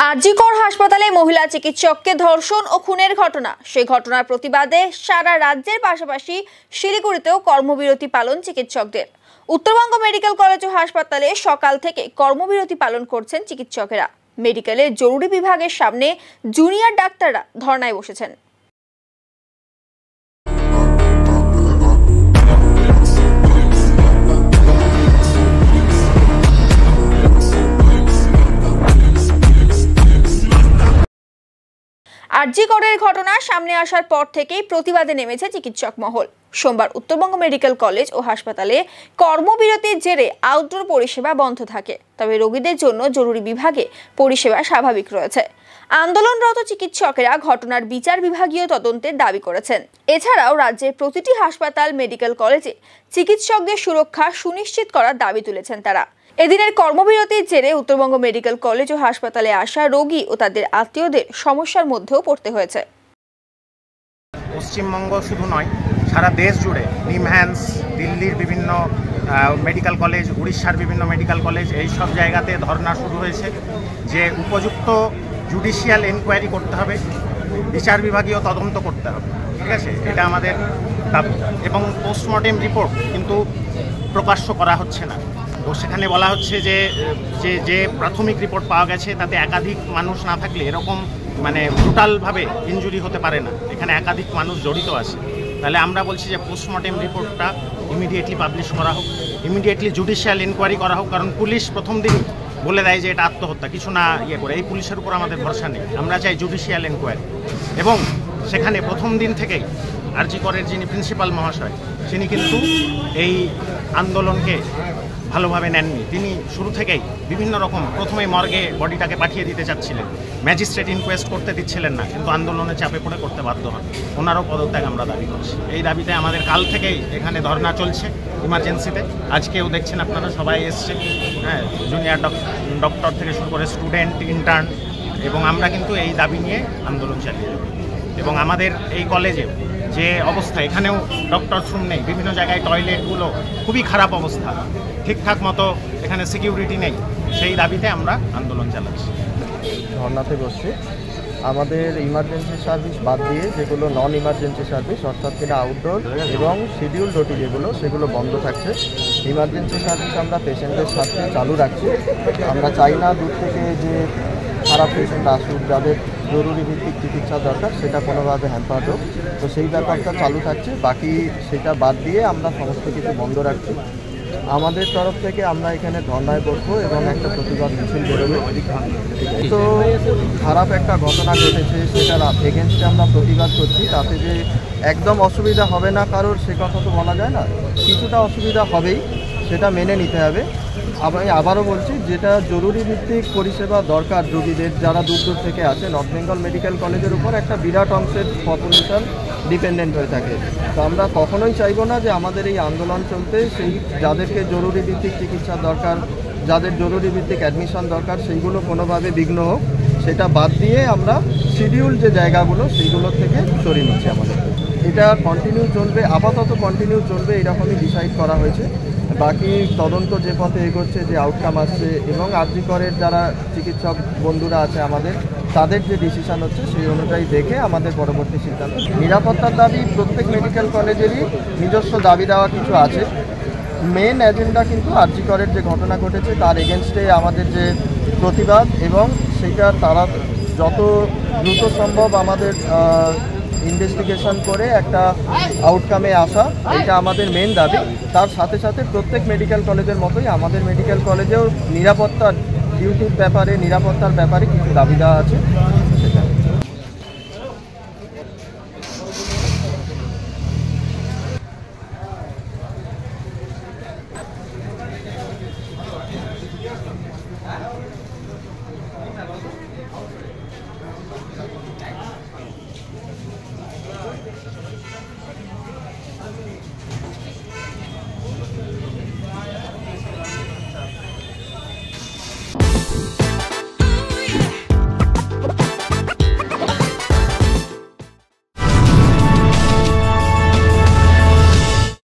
আরজিকর হাসপাতালে মহিলা চিকিৎসককে ধর্ষণ ও খুনের ঘটনা। সেই ঘটনার প্রতিবাদে সারা রাজ্যের পাশাপাশি শিলিগুড়িতেও কর্মবিরতি পালন চিকিৎসকদের। উত্তরবঙ্গ মেডিকেল কলেজ ও হাসপাতালে সকাল থেকে কর্মবিরতি পালন করছেন চিকিৎসকেরা। মেডিকেলের জরুরি বিভাগের সামনে জুনিয়র ডাক্তাররা ধর্নায় বসেছেন। আরজিকরের ঘটনা সামনে আসার পর থেকেই প্রতিবাদে নেমেছে চিকিৎসক মহল। সোমবার উত্তরবঙ্গ মেডিকেল কলেজ ও হাসপাতালে কর্মবিরতির জেরে আউটডোর পরিষেবা বন্ধ থাকে, তবে রোগীদের জন্য জরুরি বিভাগে পরিষেবা স্বাভাবিক রয়েছে। আন্দোলনরত চিকিৎসকেরা ঘটনার বিচার বিভাগীয় তদন্তের দাবি করেছেন। এছাড়াও রাজ্যের প্রতিটি হাসপাতাল মেডিকেল কলেজে চিকিৎসকদের সুরক্ষা সুনিশ্চিত করার দাবি তুলেছেন তারা। এদিনের কর্মবিরতির জেরে উত্তরবঙ্গ মেডিকেল কলেজ ও হাসপাতালে আসা রোগী ও তাদের আত্মীয়দের সমস্যার মধ্যেও পড়তে হয়েছে। পশ্চিমবঙ্গ শুধু নয়, সারা দেশ জুড়ে নিমহ্যান্স, দিল্লির বিভিন্ন মেডিকেল কলেজ, উড়িষ্যার বিভিন্ন মেডিকেল কলেজ, এই সব জায়গাতে ধর্না শুরু হয়েছে যে উপযুক্ত জুডিশিয়াল এনকোয়ারি করতে হবে, বিচার বিভাগীয় তদন্ত করতে হবে। ঠিক আছে, এটা আমাদের দাবি। এবং পোস্টমর্টেম রিপোর্ট কিন্তু প্রকাশ্য করা হচ্ছে না। তো সেখানে বলা হচ্ছে যে প্রাথমিক রিপোর্ট পাওয়া গেছে তাতে একাধিক মানুষ না থাকলে এরকম ব্রুটালভাবে ইনজুরি হতে পারে না, এখানে একাধিক মানুষ জড়িত আছে। তাহলে আমরা বলছি যে পোস্টমর্টেম রিপোর্টটা ইমিডিয়েটলি পাবলিশ করা হোক, ইমিডিয়েটলি জুডিশিয়াল ইনকোয়ারি করা হোক। কারণ পুলিশ প্রথম দিন বলে দেয় যে এটা আত্মহত্যা, কিছু না করে। এই পুলিশের উপর আমাদের ভরসা নেই, আমরা চাই জুডিশিয়াল ইনকোয়ারি। এবং সেখানে প্রথম দিন থেকেই আরজিকরের যিনি প্রিন্সিপাল মহাশয়, তিনি কিন্তু এই আন্দোলনকে ভালোভাবে নেননি। তিনি শুরু থেকেই বিভিন্ন রকম, প্রথমে মর্গে বডিটাকে পাঠিয়ে দিতে চাচ্ছিলেন, ম্যাজিস্ট্রেট ইনকোয়েস্ট করতে দিচ্ছিলেন না, কিন্তু আন্দোলনের চাপে পড়ে করতে বাধ্য হন। ওনারও পদত্যাগ আমরা দাবি করছি। এই দাবিতে আমাদের কাল থেকেই এখানে ধর্না চলছে ইমার্জেন্সিতে। আজকেও দেখছেন আপনারা সবাই এসছে, হ্যাঁ, জুনিয়র ডক্টর থেকে শুরু করে স্টুডেন্ট, ইন্টার্ন, এবং আমরা কিন্তু এই দাবি নিয়ে আন্দোলন চালিয়ে যাব। এবং আমাদের এই কলেজে যে অবস্থা, এখানেও ডক্টর রুম নেই, বিভিন্ন জায়গায় টয়লেটগুলো খুবই খারাপ অবস্থা, ঠিকঠাক মতো এখানে সিকিউরিটি নেই। সেই দাবিতে আমরা আন্দোলন চালাচ্ছি, ধর্নাতে বসছি। আমাদের ইমার্জেন্সি সার্ভিস বাদ দিয়ে যেগুলো নন ইমার্জেন্সি সার্ভিস, অর্থাৎ কিনা আউটডোর এবং শিডিউল ওটি সেগুলো বন্ধ থাকছে। ইমার্জেন্সি সার্ভিস আমরা পেশেন্টের সাথে চালু রাখছি। আমরা চাই না দূর থেকে যে খারাপ পেশেন্ট আসুক, যাদের জরুরি ভিত্তিক চিকিৎসা দরকার সেটা কোনোভাবে হ্যাম্পার হোক। তো সেই ব্যাপারটা চালু থাকছে, বাকি সেটা বাদ দিয়ে আমরা সমস্ত কিছু বন্ধ রাখছি। আমাদের তরফ থেকে আমরা এখানে ধর্নায় বসবো এবং একটা প্রতিবাদ মিছিল বেরোবে। তো খারাপ একটা ঘটনা ঘটেছে, সেটার এগেনস্টে আমরা প্রতিবাদ করছি। তাতে যে একদম অসুবিধা হবে না কারোর, সে কথা তো বলা যায় না, কিছুটা অসুবিধা হবেই, সেটা মেনে নিতে হবে। আমি আবারও বলছি, যেটা জরুরি ভিত্তিক পরিষেবা দরকার রোগীদের, যারা দূর দূর থেকে আসে, নর্থ বেঙ্গল মেডিকেল কলেজের উপর একটা বিরাট অংশের পপুলেশন ডিপেন্ডেন্ট হয়ে থাকে। তো আমরা কখনোই চাইবো না যে আমাদের এই আন্দোলন চলতে সেই যাদেরকে জরুরি ভিত্তিক চিকিৎসা দরকার, যাদের জরুরি ভিত্তিক অ্যাডমিশন দরকার, সেইগুলো কোনোভাবে বিঘ্ন হোক। সেটা বাদ দিয়ে আমরা শিডিউল যে জায়গাগুলো সেইগুলোর থেকে সরিয়ে নিচ্ছি। আমাদের এটা কন্টিনিউ চলবে, আপাতত কন্টিনিউ চলবে, এরকমই ডিসাইড করা হয়েছে। বাকি তদন্ত যে পথে এগোচ্ছে, যে আউটকাম আসছে, এবং আরজিকরের যারা চিকিৎসক বন্ধুরা আছে আমাদের, তাদের যে ডিসিশন হচ্ছে সেই অনুযায়ী দেখে আমাদের পরবর্তী সিদ্ধান্ত। নিরাপত্তার দাবি প্রত্যেক মেডিকেল কলেজেরই নিজস্ব দাবি দেওয়া কিছু আছে। মেন এজেন্ডা কিন্তু আরজিকরের যে ঘটনা ঘটেছে তার এগেনস্টে আমাদের যে প্রতিবাদ, এবং সেইটা তারা যত দ্রুত সম্ভব আমাদের ইনভেস্টিগেশন করে একটা আউটকামে আসা, এটা আমাদের মেন দাবি। তার সাথে সাথে প্রত্যেক মেডিকেল কলেজের মতোই আমাদের মেডিকেল কলেজেও নিরাপত্তার ডিউটির ব্যাপারে, নিরাপত্তার ব্যাপারে কিছু দাবি দেওয়া আছে।